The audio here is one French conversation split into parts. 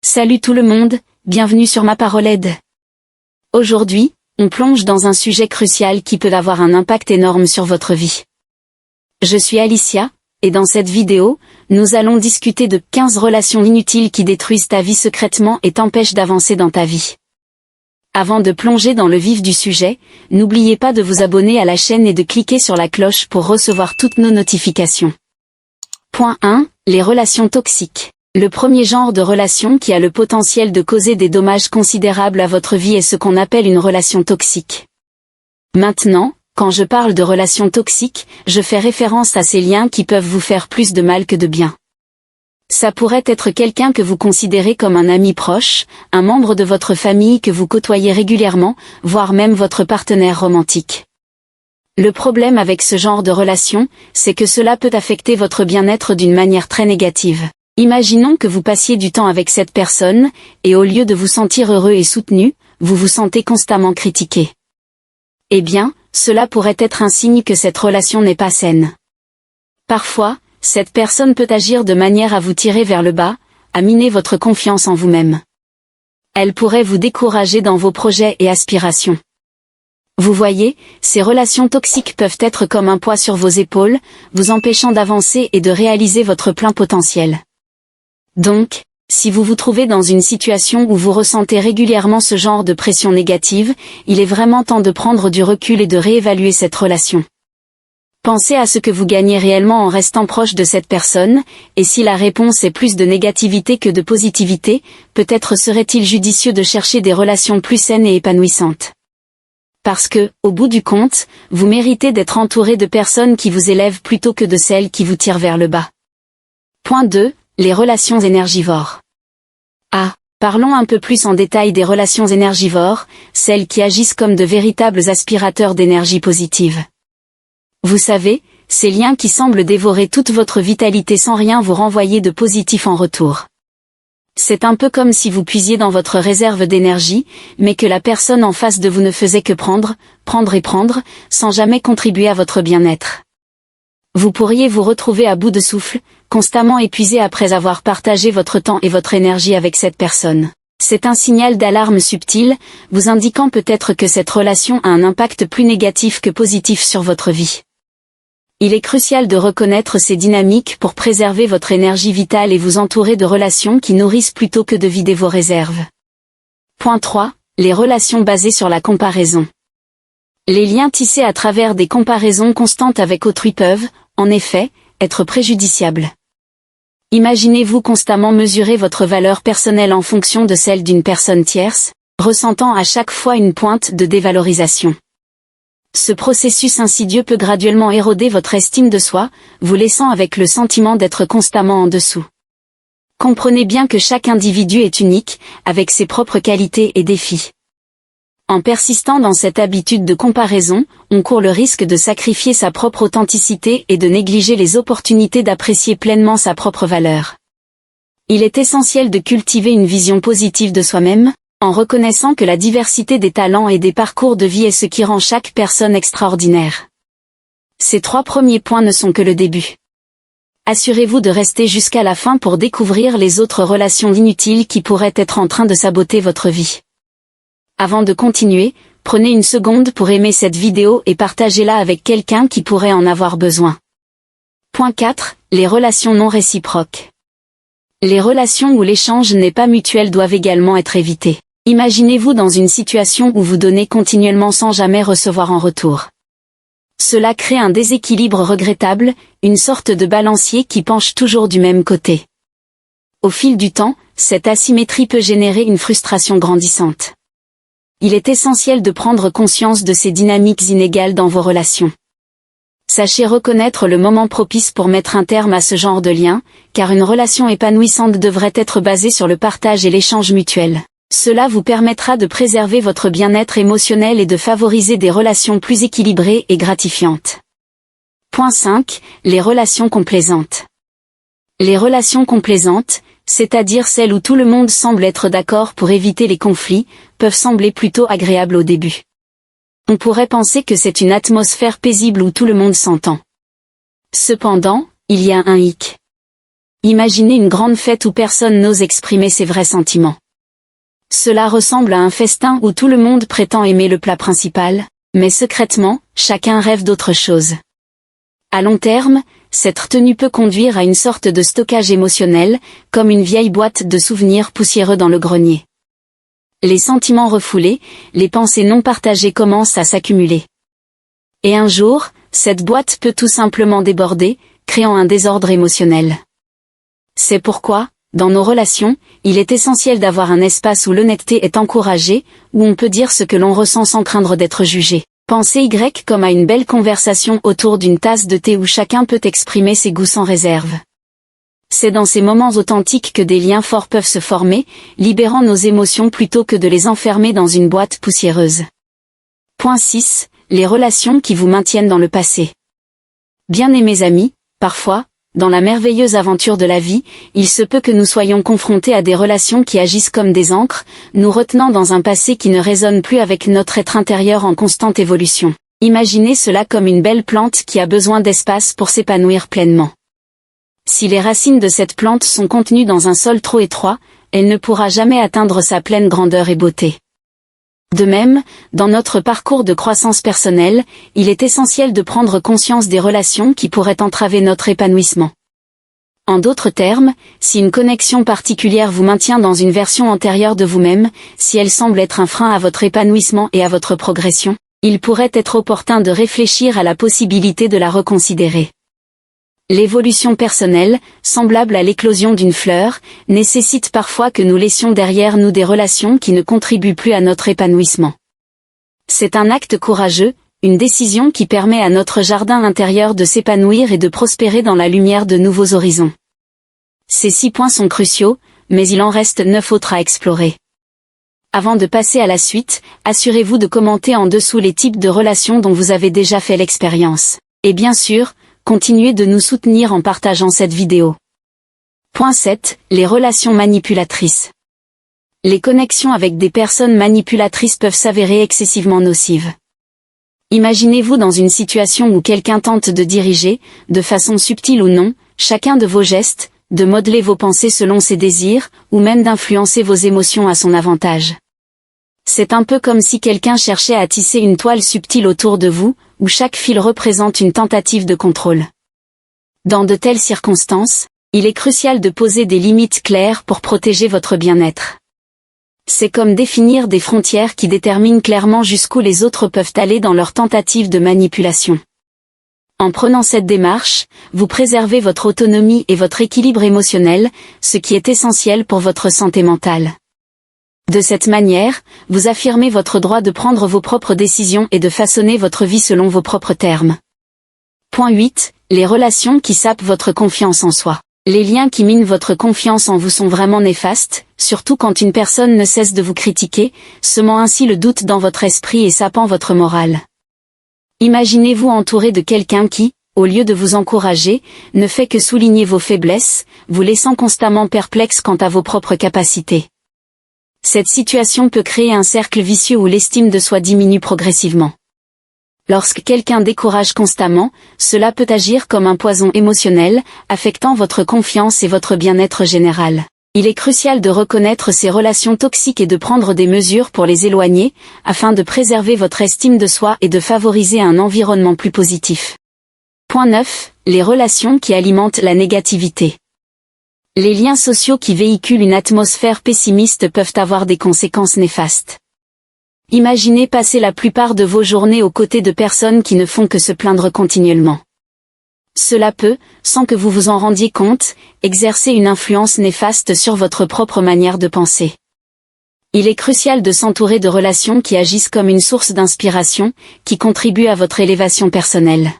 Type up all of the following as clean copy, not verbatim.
Salut tout le monde, bienvenue sur ma parole aide. Aujourd'hui, on plonge dans un sujet crucial qui peut avoir un impact énorme sur votre vie. Je suis Alicia, et dans cette vidéo, nous allons discuter de 15 relations inutiles qui détruisent ta vie secrètement et t'empêchent d'avancer dans ta vie. Avant de plonger dans le vif du sujet, n'oubliez pas de vous abonner à la chaîne et de cliquer sur la cloche pour recevoir toutes nos notifications. Point 1. Les relations toxiques. Le premier genre de relation qui a le potentiel de causer des dommages considérables à votre vie est ce qu'on appelle une relation toxique. Maintenant, quand je parle de relations toxiques, je fais référence à ces liens qui peuvent vous faire plus de mal que de bien. Ça pourrait être quelqu'un que vous considérez comme un ami proche, un membre de votre famille que vous côtoyez régulièrement, voire même votre partenaire romantique. Le problème avec ce genre de relation, c'est que cela peut affecter votre bien-être d'une manière très négative. Imaginons que vous passiez du temps avec cette personne, et au lieu de vous sentir heureux et soutenu, vous vous sentez constamment critiqué. Eh bien, cela pourrait être un signe que cette relation n'est pas saine. Parfois, cette personne peut agir de manière à vous tirer vers le bas, à miner votre confiance en vous-même. Elle pourrait vous décourager dans vos projets et aspirations. Vous voyez, ces relations toxiques peuvent être comme un poids sur vos épaules, vous empêchant d'avancer et de réaliser votre plein potentiel. Donc, si vous vous trouvez dans une situation où vous ressentez régulièrement ce genre de pression négative, il est vraiment temps de prendre du recul et de réévaluer cette relation. Pensez à ce que vous gagnez réellement en restant proche de cette personne, et si la réponse est plus de négativité que de positivité, peut-être serait-il judicieux de chercher des relations plus saines et épanouissantes. Parce que, au bout du compte, vous méritez d'être entouré de personnes qui vous élèvent plutôt que de celles qui vous tirent vers le bas. Point 2. Les relations énergivores. Parlons un peu plus en détail des relations énergivores, celles qui agissent comme de véritables aspirateurs d'énergie positive. Vous savez, ces liens qui semblent dévorer toute votre vitalité sans rien vous renvoyer de positif en retour. C'est un peu comme si vous puisiez dans votre réserve d'énergie, mais que la personne en face de vous ne faisait que prendre, sans jamais contribuer à votre bien-être. Vous pourriez vous retrouver à bout de souffle, constamment épuisé après avoir partagé votre temps et votre énergie avec cette personne. C'est un signal d'alarme subtil, vous indiquant peut-être que cette relation a un impact plus négatif que positif sur votre vie. Il est crucial de reconnaître ces dynamiques pour préserver votre énergie vitale et vous entourer de relations qui nourrissent plutôt que de vider vos réserves. Point 3. Les relations basées sur la comparaison. Les liens tissés à travers des comparaisons constantes avec autrui peuvent, en effet, être préjudiciables. Imaginez-vous constamment mesurer votre valeur personnelle en fonction de celle d'une personne tierce, ressentant à chaque fois une pointe de dévalorisation. Ce processus insidieux peut graduellement éroder votre estime de soi, vous laissant avec le sentiment d'être constamment en dessous. Comprenez bien que chaque individu est unique, avec ses propres qualités et défis. En persistant dans cette habitude de comparaison, on court le risque de sacrifier sa propre authenticité et de négliger les opportunités d'apprécier pleinement sa propre valeur. Il est essentiel de cultiver une vision positive de soi-même, en reconnaissant que la diversité des talents et des parcours de vie est ce qui rend chaque personne extraordinaire. Ces 3 premiers points ne sont que le début. Assurez-vous de rester jusqu'à la fin pour découvrir les autres relations inutiles qui pourraient être en train de saboter votre vie. Avant de continuer, prenez une seconde pour aimer cette vidéo et partagez-la avec quelqu'un qui pourrait en avoir besoin. Point 4. Les relations non réciproques. Les relations où l'échange n'est pas mutuel doivent également être évitées. Imaginez-vous dans une situation où vous donnez continuellement sans jamais recevoir en retour. Cela crée un déséquilibre regrettable, une sorte de balancier qui penche toujours du même côté. Au fil du temps, cette asymétrie peut générer une frustration grandissante. Il est essentiel de prendre conscience de ces dynamiques inégales dans vos relations. Sachez reconnaître le moment propice pour mettre un terme à ce genre de lien, car une relation épanouissante devrait être basée sur le partage et l'échange mutuel. Cela vous permettra de préserver votre bien-être émotionnel et de favoriser des relations plus équilibrées et gratifiantes. Point 5. Les relations complaisantes. Les relations complaisantes, c'est-à-dire celles où tout le monde semble être d'accord pour éviter les conflits, peuvent sembler plutôt agréables au début. On pourrait penser que c'est une atmosphère paisible où tout le monde s'entend. Cependant, il y a un hic. Imaginez une grande fête où personne n'ose exprimer ses vrais sentiments. Cela ressemble à un festin où tout le monde prétend aimer le plat principal, mais secrètement, chacun rêve d'autre chose. À long terme, cette retenue peut conduire à une sorte de stockage émotionnel, comme une vieille boîte de souvenirs poussiéreux dans le grenier. Les sentiments refoulés, les pensées non partagées commencent à s'accumuler. Et un jour, cette boîte peut tout simplement déborder, créant un désordre émotionnel. C'est pourquoi, dans nos relations, il est essentiel d'avoir un espace où l'honnêteté est encouragée, où on peut dire ce que l'on ressent sans craindre d'être jugé. Pensez Y comme à une belle conversation autour d'une tasse de thé où chacun peut exprimer ses goûts sans réserve. C'est dans ces moments authentiques que des liens forts peuvent se former, libérant nos émotions plutôt que de les enfermer dans une boîte poussiéreuse. Point 6. Les relations qui vous maintiennent dans le passé. Bien-aimés amis, parfois, dans la merveilleuse aventure de la vie, il se peut que nous soyons confrontés à des relations qui agissent comme des ancres, nous retenant dans un passé qui ne résonne plus avec notre être intérieur en constante évolution. Imaginez cela comme une belle plante qui a besoin d'espace pour s'épanouir pleinement. Si les racines de cette plante sont contenues dans un sol trop étroit, elle ne pourra jamais atteindre sa pleine grandeur et beauté. De même, dans notre parcours de croissance personnelle, il est essentiel de prendre conscience des relations qui pourraient entraver notre épanouissement. En d'autres termes, si une connexion particulière vous maintient dans une version antérieure de vous-même, si elle semble être un frein à votre épanouissement et à votre progression, il pourrait être opportun de réfléchir à la possibilité de la reconsidérer. L'évolution personnelle, semblable à l'éclosion d'une fleur, nécessite parfois que nous laissions derrière nous des relations qui ne contribuent plus à notre épanouissement. C'est un acte courageux, une décision qui permet à notre jardin intérieur de s'épanouir et de prospérer dans la lumière de nouveaux horizons. Ces 6 points sont cruciaux, mais il en reste 9 autres à explorer. Avant de passer à la suite, assurez-vous de commenter en dessous les types de relations dont vous avez déjà fait l'expérience. Et bien sûr, continuez de nous soutenir en partageant cette vidéo. Point 7. Les relations manipulatrices. Les connexions avec des personnes manipulatrices peuvent s'avérer excessivement nocives. Imaginez-vous dans une situation où quelqu'un tente de diriger, de façon subtile ou non, chacun de vos gestes, de modeler vos pensées selon ses désirs, ou même d'influencer vos émotions à son avantage. C'est un peu comme si quelqu'un cherchait à tisser une toile subtile autour de vous, où chaque fil représente une tentative de contrôle. Dans de telles circonstances, il est crucial de poser des limites claires pour protéger votre bien-être. C'est comme définir des frontières qui déterminent clairement jusqu'où les autres peuvent aller dans leur tentative de manipulation. En prenant cette démarche, vous préservez votre autonomie et votre équilibre émotionnel, ce qui est essentiel pour votre santé mentale. De cette manière, vous affirmez votre droit de prendre vos propres décisions et de façonner votre vie selon vos propres termes. Point 8. Les relations qui sapent votre confiance en soi. Les liens qui minent votre confiance en vous sont vraiment néfastes, surtout quand une personne ne cesse de vous critiquer, semant ainsi le doute dans votre esprit et sapant votre morale. Imaginez-vous entouré de quelqu'un qui, au lieu de vous encourager, ne fait que souligner vos faiblesses, vous laissant constamment perplexe quant à vos propres capacités. Cette situation peut créer un cercle vicieux où l'estime de soi diminue progressivement. Lorsque quelqu'un décourage constamment, cela peut agir comme un poison émotionnel, affectant votre confiance et votre bien-être général. Il est crucial de reconnaître ces relations toxiques et de prendre des mesures pour les éloigner, afin de préserver votre estime de soi et de favoriser un environnement plus positif. Point 9. Les relations qui alimentent la négativité. Les liens sociaux qui véhiculent une atmosphère pessimiste peuvent avoir des conséquences néfastes. Imaginez passer la plupart de vos journées aux côtés de personnes qui ne font que se plaindre continuellement. Cela peut, sans que vous vous en rendiez compte, exercer une influence néfaste sur votre propre manière de penser. Il est crucial de s'entourer de relations qui agissent comme une source d'inspiration, qui contribuent à votre élévation personnelle.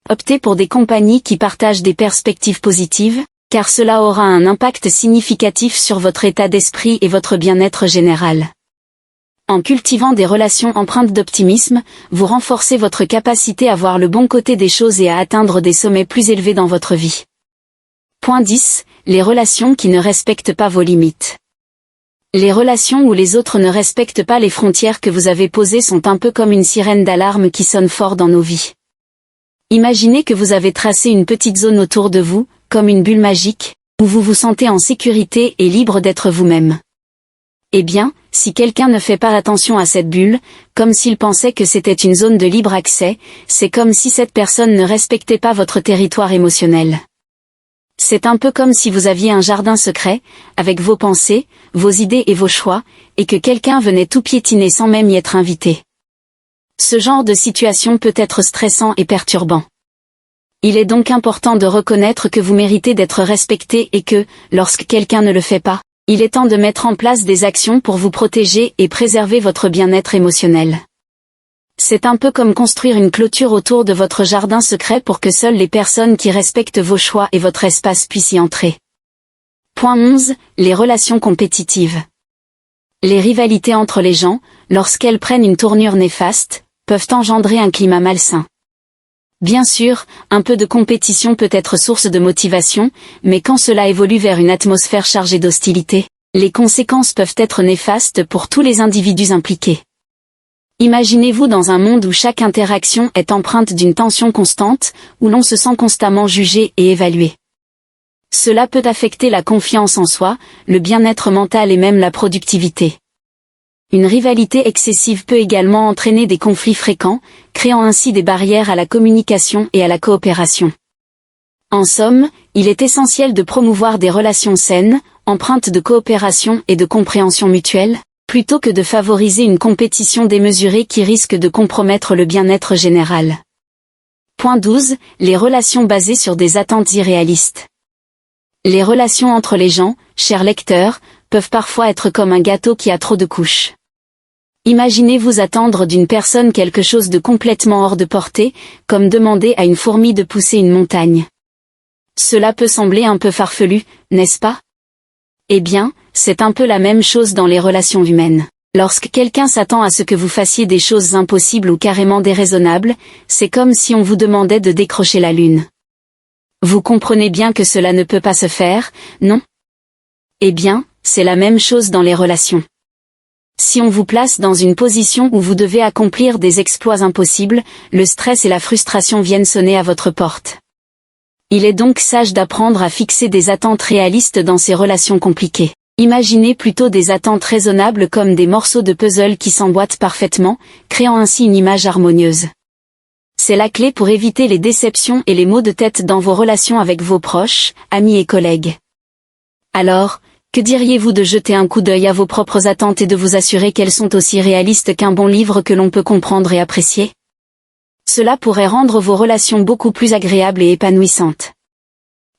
Optez pour des compagnies qui partagent des perspectives positives, car cela aura un impact significatif sur votre état d'esprit et votre bien-être général. En cultivant des relations empreintes d'optimisme, vous renforcez votre capacité à voir le bon côté des choses et à atteindre des sommets plus élevés dans votre vie. Point 10. Les relations qui ne respectent pas vos limites. Les relations où les autres ne respectent pas les frontières que vous avez posées sont un peu comme une sirène d'alarme qui sonne fort dans nos vies. Imaginez que vous avez tracé une petite zone autour de vous, comme une bulle magique, où vous vous sentez en sécurité et libre d'être vous-même. Eh bien, si quelqu'un ne fait pas attention à cette bulle, comme s'il pensait que c'était une zone de libre accès, c'est comme si cette personne ne respectait pas votre territoire émotionnel. C'est un peu comme si vous aviez un jardin secret, avec vos pensées, vos idées et vos choix, et que quelqu'un venait tout piétiner sans même y être invité. Ce genre de situation peut être stressant et perturbant. Il est donc important de reconnaître que vous méritez d'être respecté et que, lorsque quelqu'un ne le fait pas, il est temps de mettre en place des actions pour vous protéger et préserver votre bien-être émotionnel. C'est un peu comme construire une clôture autour de votre jardin secret pour que seules les personnes qui respectent vos choix et votre espace puissent y entrer. Point 11. Les relations compétitives. Les rivalités entre les gens, lorsqu'elles prennent une tournure néfaste, peuvent engendrer un climat malsain. Bien sûr, un peu de compétition peut être source de motivation, mais quand cela évolue vers une atmosphère chargée d'hostilité, les conséquences peuvent être néfastes pour tous les individus impliqués. Imaginez-vous dans un monde où chaque interaction est empreinte d'une tension constante, où l'on se sent constamment jugé et évalué. Cela peut affecter la confiance en soi, le bien-être mental et même la productivité. Une rivalité excessive peut également entraîner des conflits fréquents, créant ainsi des barrières à la communication et à la coopération. En somme, il est essentiel de promouvoir des relations saines, empreintes de coopération et de compréhension mutuelle, plutôt que de favoriser une compétition démesurée qui risque de compromettre le bien-être général. Point 12. Les relations basées sur des attentes irréalistes. Les relations entre les gens, chers lecteurs, peuvent parfois être comme un gâteau qui a trop de couches. Imaginez-vous attendre d'une personne quelque chose de complètement hors de portée, comme demander à une fourmi de pousser une montagne. Cela peut sembler un peu farfelu, n'est-ce pas? Eh bien, c'est un peu la même chose dans les relations humaines. Lorsque quelqu'un s'attend à ce que vous fassiez des choses impossibles ou carrément déraisonnables, c'est comme si on vous demandait de décrocher la lune. Vous comprenez bien que cela ne peut pas se faire, non? Eh bien, c'est la même chose dans les relations. Si on vous place dans une position où vous devez accomplir des exploits impossibles, le stress et la frustration viennent sonner à votre porte. Il est donc sage d'apprendre à fixer des attentes réalistes dans ces relations compliquées. Imaginez plutôt des attentes raisonnables comme des morceaux de puzzle qui s'emboîtent parfaitement, créant ainsi une image harmonieuse. C'est la clé pour éviter les déceptions et les maux de tête dans vos relations avec vos proches, amis et collègues. Alors, que diriez-vous de jeter un coup d'œil à vos propres attentes et de vous assurer qu'elles sont aussi réalistes qu'un bon livre que l'on peut comprendre et apprécier? Cela pourrait rendre vos relations beaucoup plus agréables et épanouissantes.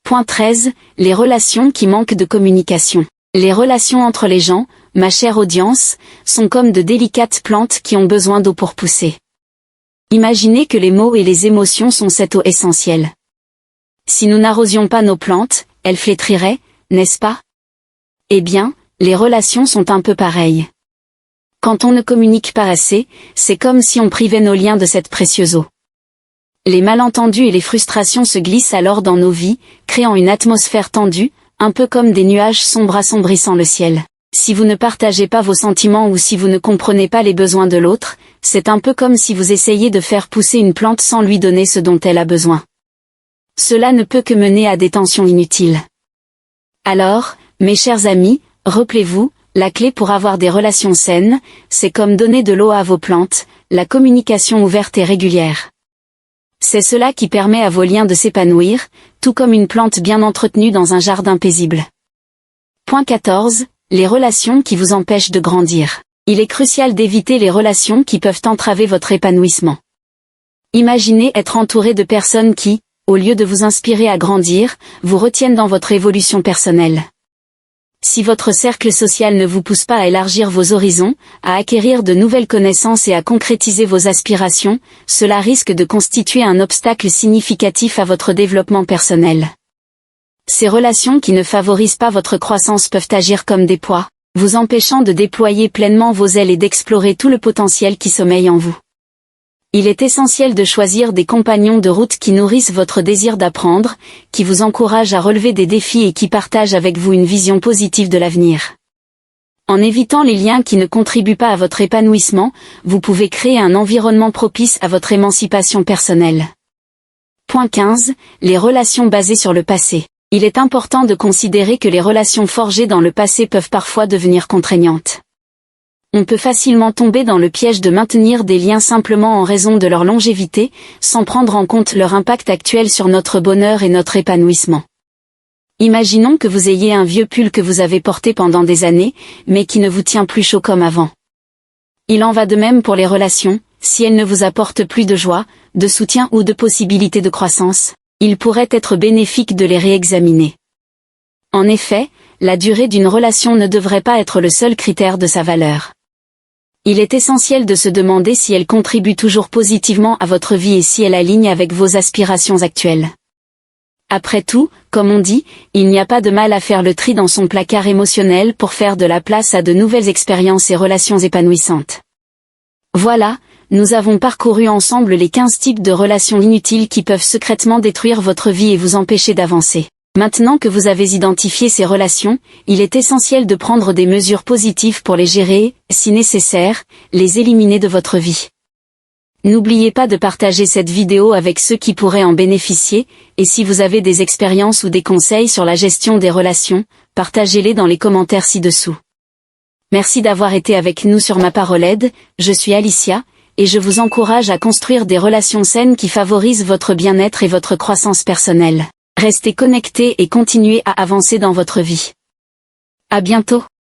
Point 13. Les relations qui manquent de communication. Les relations entre les gens, ma chère audience, sont comme de délicates plantes qui ont besoin d'eau pour pousser. Imaginez que les mots et les émotions sont cette eau essentielle. Si nous n'arrosions pas nos plantes, elles flétriraient, n'est-ce pas? Eh bien, les relations sont un peu pareilles. Quand on ne communique pas assez, c'est comme si on privait nos liens de cette précieuse eau. Les malentendus et les frustrations se glissent alors dans nos vies, créant une atmosphère tendue, un peu comme des nuages sombres assombrissant le ciel. Si vous ne partagez pas vos sentiments ou si vous ne comprenez pas les besoins de l'autre, c'est un peu comme si vous essayiez de faire pousser une plante sans lui donner ce dont elle a besoin. Cela ne peut que mener à des tensions inutiles. Alors, mes chers amis, rappelez-vous, la clé pour avoir des relations saines, c'est comme donner de l'eau à vos plantes, la communication ouverte et régulière. C'est cela qui permet à vos liens de s'épanouir, tout comme une plante bien entretenue dans un jardin paisible. Point 14. Les relations qui vous empêchent de grandir. Il est crucial d'éviter les relations qui peuvent entraver votre épanouissement. Imaginez être entouré de personnes qui, au lieu de vous inspirer à grandir, vous retiennent dans votre évolution personnelle. Si votre cercle social ne vous pousse pas à élargir vos horizons, à acquérir de nouvelles connaissances et à concrétiser vos aspirations, cela risque de constituer un obstacle significatif à votre développement personnel. Ces relations qui ne favorisent pas votre croissance peuvent agir comme des poids, vous empêchant de déployer pleinement vos ailes et d'explorer tout le potentiel qui sommeille en vous. Il est essentiel de choisir des compagnons de route qui nourrissent votre désir d'apprendre, qui vous encouragent à relever des défis et qui partagent avec vous une vision positive de l'avenir. En évitant les liens qui ne contribuent pas à votre épanouissement, vous pouvez créer un environnement propice à votre émancipation personnelle. Point 15. Les relations basées sur le passé. Il est important de considérer que les relations forgées dans le passé peuvent parfois devenir contraignantes. On peut facilement tomber dans le piège de maintenir des liens simplement en raison de leur longévité, sans prendre en compte leur impact actuel sur notre bonheur et notre épanouissement. Imaginons que vous ayez un vieux pull que vous avez porté pendant des années, mais qui ne vous tient plus chaud comme avant. Il en va de même pour les relations, si elles ne vous apportent plus de joie, de soutien ou de possibilités de croissance, il pourrait être bénéfique de les réexaminer. En effet, la durée d'une relation ne devrait pas être le seul critère de sa valeur. Il est essentiel de se demander si elle contribue toujours positivement à votre vie et si elle aligne avec vos aspirations actuelles. Après tout, comme on dit, il n'y a pas de mal à faire le tri dans son placard émotionnel pour faire de la place à de nouvelles expériences et relations épanouissantes. Voilà, nous avons parcouru ensemble les 15 types de relations inutiles qui peuvent secrètement détruire votre vie et vous empêcher d'avancer. Maintenant que vous avez identifié ces relations, il est essentiel de prendre des mesures positives pour les gérer et, si nécessaire, les éliminer de votre vie. N'oubliez pas de partager cette vidéo avec ceux qui pourraient en bénéficier, et si vous avez des expériences ou des conseils sur la gestion des relations, partagez-les dans les commentaires ci-dessous. Merci d'avoir été avec nous sur Ma Parole Aide, je suis Alicia, et je vous encourage à construire des relations saines qui favorisent votre bien-être et votre croissance personnelle. Restez connectés et continuez à avancer dans votre vie. À bientôt.